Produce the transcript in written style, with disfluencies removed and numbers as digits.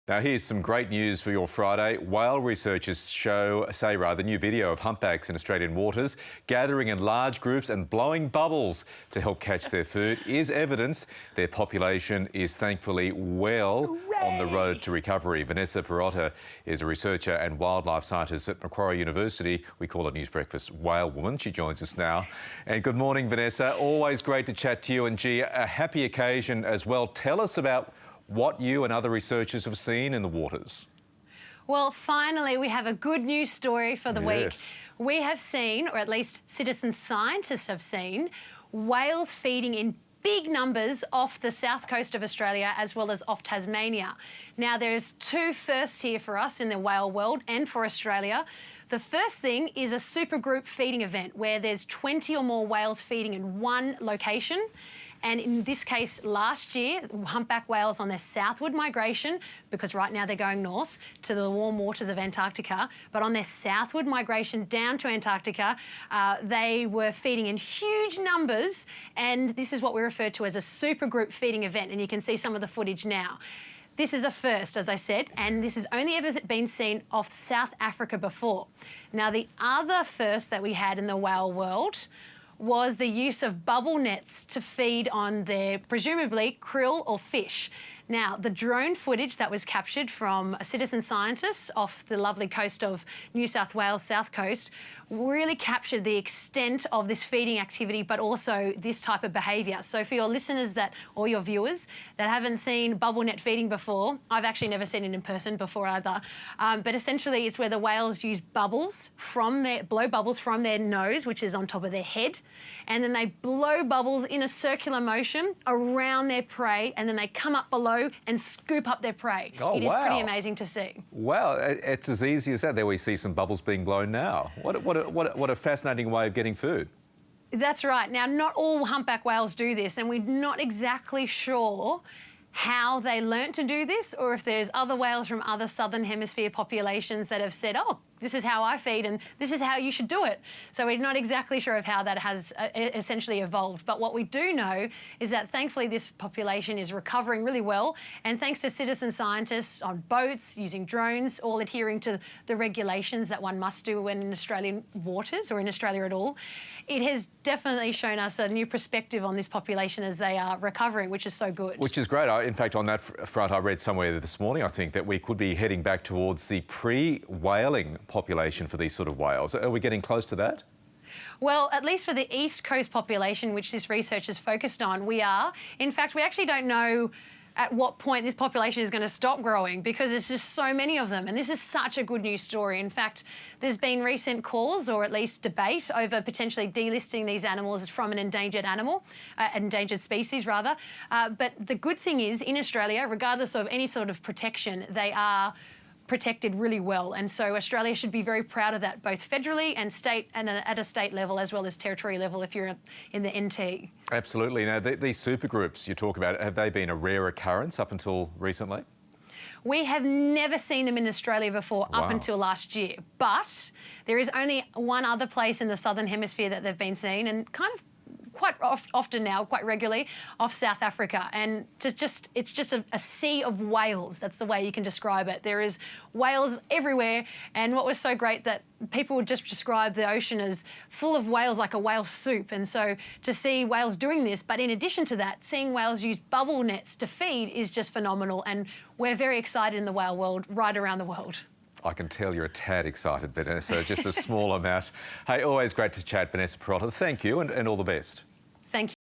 Now here's some great news for your Friday. Whale researchers say the new video of humpbacks in Australian waters gathering in large groups and blowing bubbles to help catch their food is evidence their population is thankfully well on the road to recovery. Vanessa Pirotta is a researcher and wildlife scientist at Macquarie University. We call her News Breakfast Whale Woman. She joins us now. And good morning, Vanessa. Always great to chat to you, and gee, a happy occasion as well. Tell us about what you and other researchers have seen in the waters. Well, finally, we have a good news story for the week. Yes. We have seen, or at least citizen scientists have seen, whales feeding in big numbers off the south coast of Australia as well as off Tasmania. Now, there's two firsts here for us in the whale world and for Australia. The first thing is a supergroup feeding event where there's 20 or more whales feeding in one location. And in this case, last year, humpback whales on their southward migration, because right now they're going north to the warm waters of Antarctica, but on their southward migration down to Antarctica, they were feeding in huge numbers, and this is what we refer to as a supergroup feeding event, and you can see some of the footage now. This is a first, as I said, and this has only ever been seen off South Africa before. Now, the other first that we had in the whale world was the use of bubble nets to feed on their, presumably, krill or fish. Now, the drone footage that was captured from a citizen scientist off the lovely coast of New South Wales, south coast, really captured the extent of this feeding activity, but also this type of behaviour. So for your listeners or your viewers that haven't seen bubble net feeding before, I've actually never seen it in person before either, but essentially it's where the whales use blow bubbles from their nose, which is on top of their head, and then they blow bubbles in a circular motion around their prey, and then they come up below and scoop up their prey. Oh, it is pretty amazing to see. Wow, it's as easy as that. There we see some bubbles being blown now. What a fascinating way of getting food. That's right. Now, not all humpback whales do this, and we're not exactly sure how they learnt to do this, or if there's other whales from other southern hemisphere populations that have said, oh, this is how I feed and this is how you should do it. So we're not exactly sure of how that has essentially evolved. But what we do know is that thankfully this population is recovering really well, and thanks to citizen scientists on boats, using drones, all adhering to the regulations that one must do when in Australian waters or in Australia at all, it has definitely shown us a new perspective on this population as they are recovering, which is so good. Which is great. In fact, on that front, I read somewhere this morning, I think, that we could be heading back towards the pre-whaling population for these sort of whales. Are we getting close to that? Well, at least for the East Coast population, which this research is focused on, we are. In fact, we actually don't know at what point this population is going to stop growing, because there's just so many of them. And this is such a good news story. In fact, there's been recent calls, or at least debate, over potentially delisting these animals from an endangered species rather. But the good thing is, in Australia, regardless of any sort of protection, they are protected really well, and so Australia should be very proud of that, both federally and at a state level as well as territory level if you're in the NT. Absolutely. Now, these supergroups you talk about, have they been a rare occurrence up until recently? We have never seen them in Australia before. Wow. Up until last year, but there is only one other place in the southern hemisphere that they've been seen, and kind of quite often now, quite regularly, off South Africa. And it's just a sea of whales. That's the way you can describe it. There is whales everywhere. And what was so great that people would just describe the ocean as full of whales, like a whale soup. And so to see whales doing this, but in addition to that, seeing whales use bubble nets to feed is just phenomenal. And we're very excited in the whale world, right around the world. I can tell you're a tad excited, Vanessa, just a small amount. Hey, always great to chat, Vanessa Pirotta. Thank you, and all the best. Thank you.